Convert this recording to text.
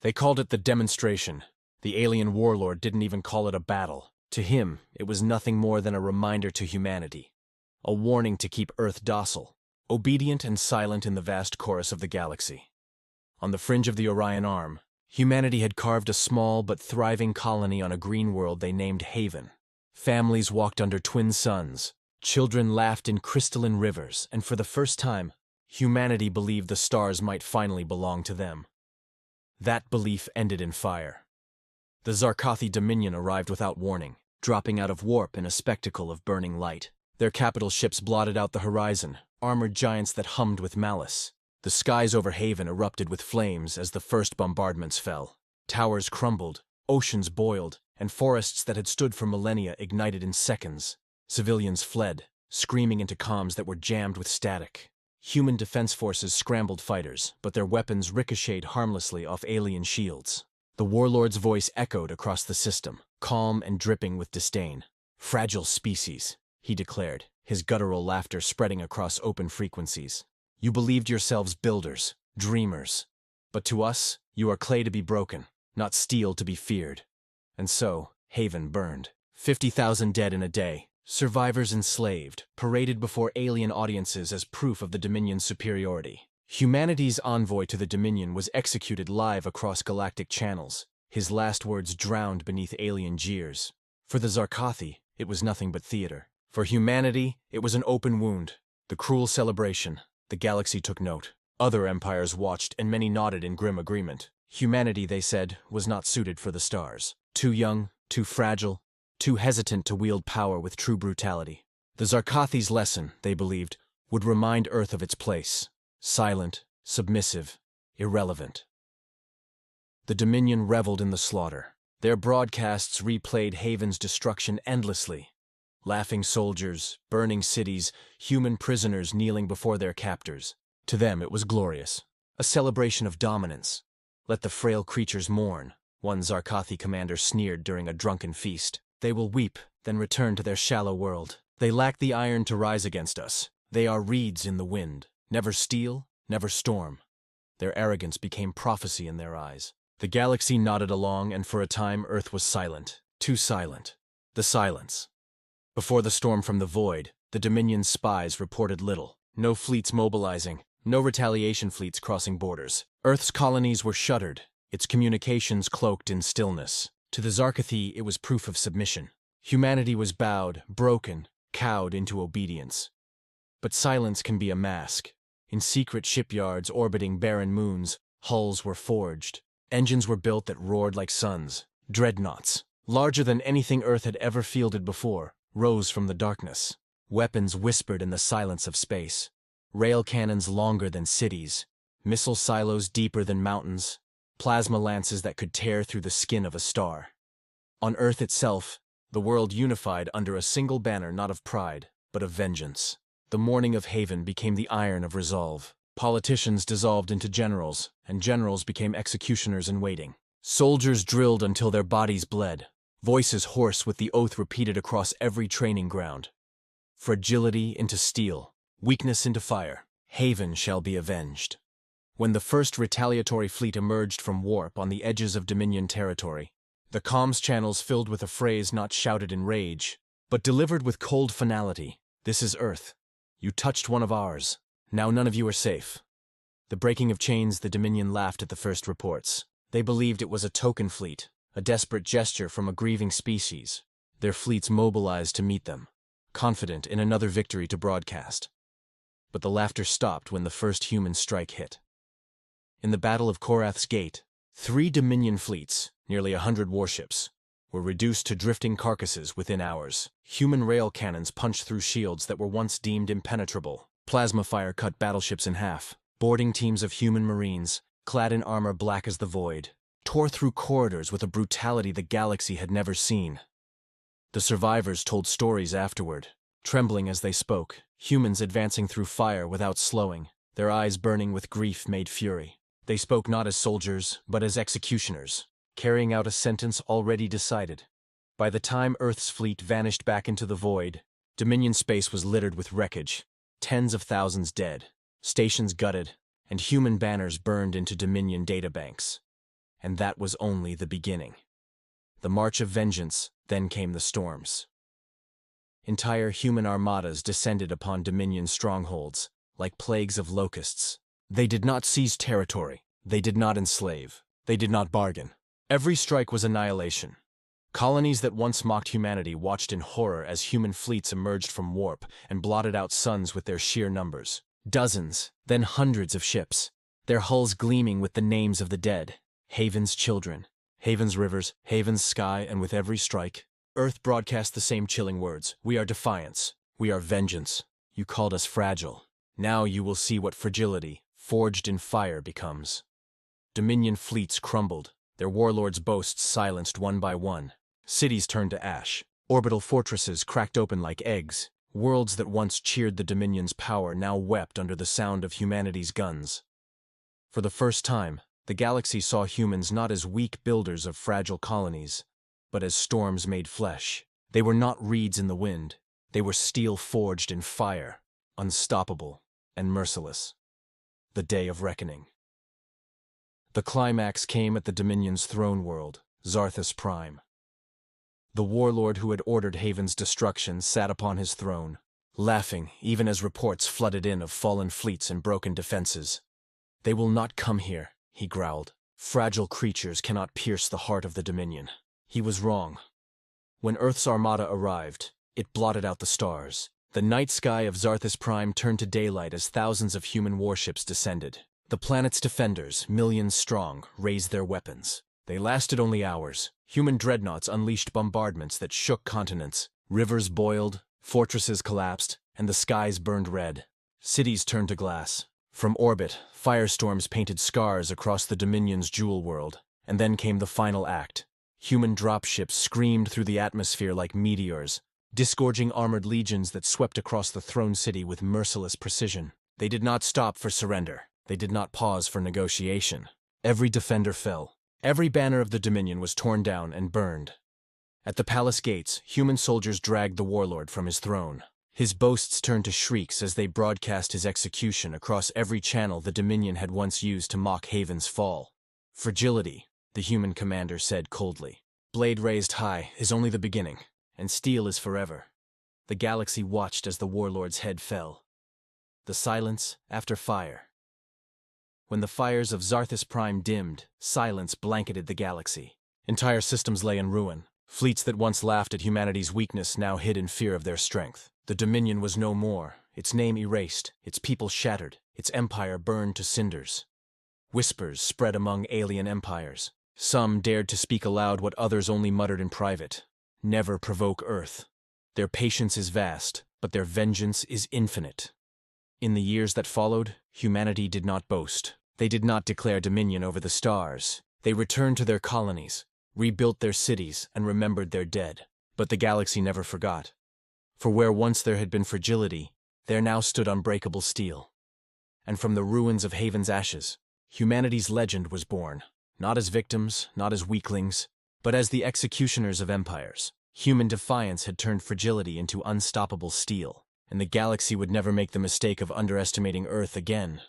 They called it the demonstration. The alien warlord didn't even call it a battle. To him, it was nothing more than a reminder to humanity. A warning to keep Earth docile, obedient and silent in the vast chorus of the galaxy. On the fringe of the Orion Arm, humanity had carved a small but thriving colony on a green world they named Haven. Families walked under twin suns, children laughed in crystalline rivers, and for the first time, humanity believed the stars might finally belong to them. That belief ended in fire. The Zarkathi Dominion arrived without warning, dropping out of warp in a spectacle of burning light. Their capital ships blotted out the horizon, armored giants that hummed with malice. The skies over Haven erupted with flames as the first bombardments fell. Towers crumbled, oceans boiled, and forests that had stood for millennia ignited in seconds. Civilians fled, screaming into comms that were jammed with static. Human defense forces scrambled fighters, but their weapons ricocheted harmlessly off alien shields. The warlord's voice echoed across the system, calm and dripping with disdain. "Fragile species," he declared, his guttural laughter spreading across open frequencies. "You believed yourselves builders, dreamers. But to us, you are clay to be broken, not steel to be feared." And so, Haven burned. 50,000 dead in a day. Survivors enslaved, paraded before alien audiences as proof of the Dominion's superiority. Humanity's envoy to the Dominion was executed live across galactic channels, his last words drowned beneath alien jeers. For the Zarkathi, it was nothing but theater. For humanity, it was an open wound. The cruel celebration. The galaxy took note. Other empires watched, and many nodded in grim agreement. Humanity, they said, was not suited for the stars. Too young, too fragile, too hesitant to wield power with true brutality. The Zarkathi's lesson, they believed, would remind Earth of its place. Silent, submissive, irrelevant. The Dominion reveled in the slaughter. Their broadcasts replayed Haven's destruction endlessly. Laughing soldiers, burning cities, human prisoners kneeling before their captors. To them it was glorious. A celebration of dominance. "Let the frail creatures mourn," one Zarkathi commander sneered during a drunken feast. "They will weep, then return to their shallow world. They lack the iron to rise against us. They are reeds in the wind. Never steel, never storm." Their arrogance became prophecy in their eyes. The galaxy nodded along, and for a time Earth was silent. Too silent. The silence. Before the storm from the void, the Dominion's spies reported little. No fleets mobilizing, no retaliation fleets crossing borders. Earth's colonies were shuttered, its communications cloaked in stillness. To the Zarkathi, it was proof of submission. Humanity was bowed, broken, cowed into obedience. But silence can be a mask. In secret shipyards orbiting barren moons, hulls were forged. Engines were built that roared like suns. Dreadnoughts, larger than anything Earth had ever fielded before, rose from the darkness. Weapons whispered in the silence of space. Rail cannons longer than cities. Missile silos deeper than mountains. Plasma lances that could tear through the skin of a star. On Earth itself, the world unified under a single banner not of pride, but of vengeance. The morning of Haven became the iron of resolve. Politicians dissolved into generals, and generals became executioners in waiting. Soldiers drilled until their bodies bled, voices hoarse with the oath repeated across every training ground. Fragility into steel, weakness into fire. Haven shall be avenged. When the first retaliatory fleet emerged from warp on the edges of Dominion territory, the comms channels filled with a phrase not shouted in rage, but delivered with cold finality. "This is Earth. You touched one of ours. Now none of you are safe." The breaking of chains, the Dominion laughed at the first reports. They believed it was a token fleet, a desperate gesture from a grieving species. Their fleets mobilized to meet them, confident in another victory to broadcast. But the laughter stopped when the first human strike hit. In the Battle of Korath's Gate, 3 Dominion fleets, nearly 100 warships, were reduced to drifting carcasses within hours. Human rail cannons punched through shields that were once deemed impenetrable. Plasma fire cut battleships in half. Boarding teams of human marines, clad in armor black as the void, tore through corridors with a brutality the galaxy had never seen. The survivors told stories afterward, trembling as they spoke, humans advancing through fire without slowing, their eyes burning with grief made fury. They spoke not as soldiers, but as executioners, carrying out a sentence already decided. By the time Earth's fleet vanished back into the void, Dominion space was littered with wreckage, tens of thousands dead, stations gutted, and human banners burned into Dominion databanks. and that was only the beginning. The march of vengeance, then came the storms. Entire human armadas descended upon Dominion's strongholds, like plagues of locusts. They did not seize territory, they did not enslave, they did not bargain. Every strike was annihilation. Colonies that once mocked humanity watched in horror as human fleets emerged from warp and blotted out suns with their sheer numbers. Dozens, then hundreds of ships, their hulls gleaming with the names of the dead, Haven's children, Haven's rivers, Haven's sky, and with every strike, Earth broadcast the same chilling words. We are Defiance. We are Vengeance. You called us fragile. Now you will see what fragility, forged in fire, becomes. Dominion fleets crumbled, their warlords' boasts silenced one by one. Cities turned to ash. Orbital fortresses cracked open like eggs. Worlds that once cheered the Dominion's power now wept under the sound of humanity's guns. For the first time, the galaxy saw humans not as weak builders of fragile colonies, but as storms made flesh. They were not reeds in the wind. They were steel forged in fire, unstoppable and merciless. The day of reckoning. The climax came at the Dominion's throne world, Zarthus Prime. The warlord who had ordered Haven's destruction sat upon his throne, laughing even as reports flooded in of fallen fleets and broken defenses. They will not come here, he growled. Fragile creatures cannot pierce the heart of the Dominion. He was wrong. When Earth's armada arrived, it blotted out the stars. The night sky of Zarthus Prime turned to daylight as thousands of human warships descended. The planet's defenders, millions strong, raised their weapons. They lasted only hours. Human dreadnoughts unleashed bombardments that shook continents. Rivers boiled, fortresses collapsed, and the skies burned red. Cities turned to glass. From orbit, firestorms painted scars across the Dominion's jewel world. And then came the final act. Human dropships screamed through the atmosphere like meteors, disgorging armored legions that swept across the throne city with merciless precision. They did not stop for surrender. They did not pause for negotiation. Every defender fell. Every banner of the Dominion was torn down and burned. At the palace gates, human soldiers dragged the warlord from his throne. His boasts turned to shrieks as they broadcast his execution across every channel the Dominion had once used to mock Haven's fall. Fragility, the human commander said coldly. Blade raised high is only the beginning, and steel is forever. The galaxy watched as the warlord's head fell. The silence after fire. When the fires of Zarthus Prime dimmed, silence blanketed the galaxy. Entire systems lay in ruin. Fleets that once laughed at humanity's weakness now hid in fear of their strength. The Dominion was no more, its name erased, its people shattered, its empire burned to cinders. Whispers spread among alien empires. Some dared to speak aloud what others only muttered in private. Never provoke Earth. Their patience is vast, but their vengeance is infinite. In the years that followed, humanity did not boast. They did not declare dominion over the stars. They returned to their colonies, rebuilt their cities, and remembered their dead. But the galaxy never forgot. For where once there had been fragility, there now stood unbreakable steel. And from the ruins of Haven's ashes, humanity's legend was born. Not as victims, not as weaklings, but as the executioners of empires. Human defiance had turned fragility into unstoppable steel, and the galaxy would never make the mistake of underestimating Earth again.